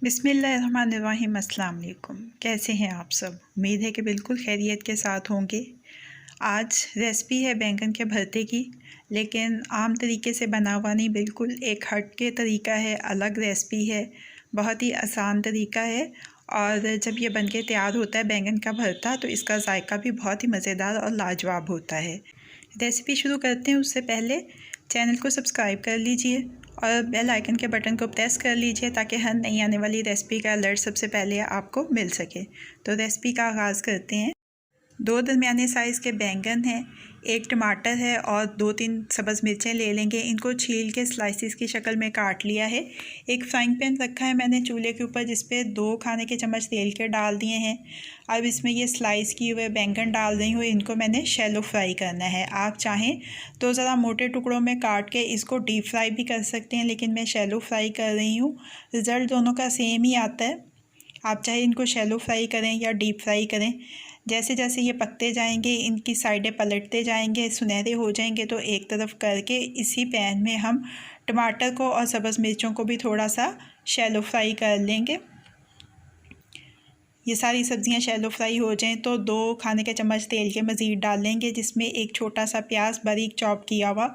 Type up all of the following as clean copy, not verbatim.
बिस्मिल्लाहिर्रहमानिर्रहीम। अस्सलाम वालेकुम। कैसे हैं आप सब? उम्मीद है कि बिल्कुल खैरियत के साथ होंगे। आज रेसिपी है बैंगन के भरते की, लेकिन आम तरीके से बना हुआ नहीं, बिल्कुल एक हट के तरीका है, अलग रेसिपी है, बहुत ही आसान तरीका है। और जब ये बनके तैयार होता है बैंगन का भरता, तो इसका जायका भी बहुत ही मज़ेदार और लाजवाब होता है। रेसिपी शुरू करते हैं उससे पहले चैनल को सब्सक्राइब कर लीजिए और बेल आइकन के बटन को प्रेस कर लीजिए ताकि हर नई आने वाली रेसिपी का अलर्ट सबसे पहले आपको मिल सके। तो रेसिपी का आगाज़ करते हैं। 2 दरमियाने साइज़ के बैंगन हैं, 1 टमाटर है और 2-3 सब्ज़ मिर्चें ले लेंगे। इनको छील के स्लाइसिस की शक्ल में काट लिया है। एक फ्राइंग पैन रखा है मैंने चूल्हे के ऊपर, जिस पे 2 खाने के चम्मच तेल के डाल दिए हैं। अब इसमें ये स्लाइस किए हुए बैंगन डाल रही हूँ। इनको मैंने शैलो फ्राई करना है। आप चाहें तो ज़रा मोटे टुकड़ों में काट के इसको डीप फ्राई भी कर सकते हैं, लेकिन मैं शैलो फ्राई कर रही हूँ। रिज़ल्ट दोनों का सेम ही आता है। आप चाहे इनको शैलो फ्राई करें या डीप फ्राई करें। जैसे जैसे ये पकते जाएंगे, इनकी साइडें पलटते जाएंगे, सुनहरे हो जाएंगे, तो एक तरफ करके इसी पैन में हम टमाटर को और सब्ज़ मिर्चों को भी थोड़ा सा शैलो फ्राई कर लेंगे। ये सारी सब्ज़ियां शैलो फ्राई हो जाएं तो 2 खाने के चम्मच तेल के मज़ीद डाल लेंगे, जिसमें एक छोटा सा प्याज बारीक चॉप किया हुआ।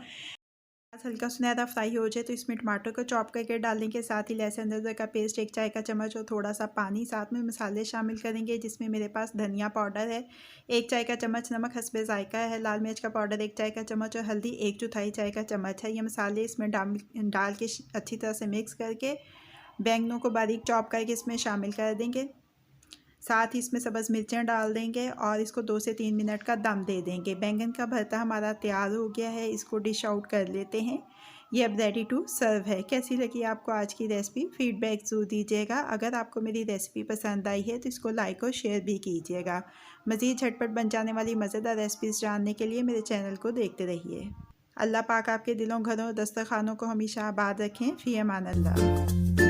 हल्का सुनहरा फ्राई हो जाए तो इसमें टमाटर को चॉप करके डालेंगे, साथ ही लहसुन अदरक का पेस्ट 1 चाय का चम्मच और थोड़ा सा पानी। साथ में मसाले शामिल करेंगे, जिसमें मेरे पास धनिया पाउडर है 1 चाय का चम्मच, नमक हस्बे जायका है, लाल मिर्च का पाउडर 1 चाय का चम्मच और हल्दी 1/4 चाय का चम्मच है। ये मसाले इसमें डाल के अच्छी तरह से मिक्स करके बैंगनों को बारीक चॉप करके इसमें शामिल कर देंगे। साथ ही इसमें सब्ज़ मिर्चें डाल देंगे और इसको 2 से 3 मिनट का दम दे देंगे। बैंगन का भरता हमारा तैयार हो गया है। इसको डिश आउट कर लेते हैं। ये अब रेडी टू सर्व है। कैसी लगी आपको आज की रेसिपी? फीडबैक ज़रूर दीजिएगा। अगर आपको मेरी रेसिपी पसंद आई है तो इसको लाइक और शेयर भी कीजिएगा। मज़ीद झटपट बन जाने वाली मज़ेदार रेसिपीज़ जानने के लिए मेरे चैनल को देखते रहिए। अल्लाह पाक आपके दिलों, घरों, दस्तरखानों को हमेशा आबाद रखें। फ़ी अमान अल्लाह।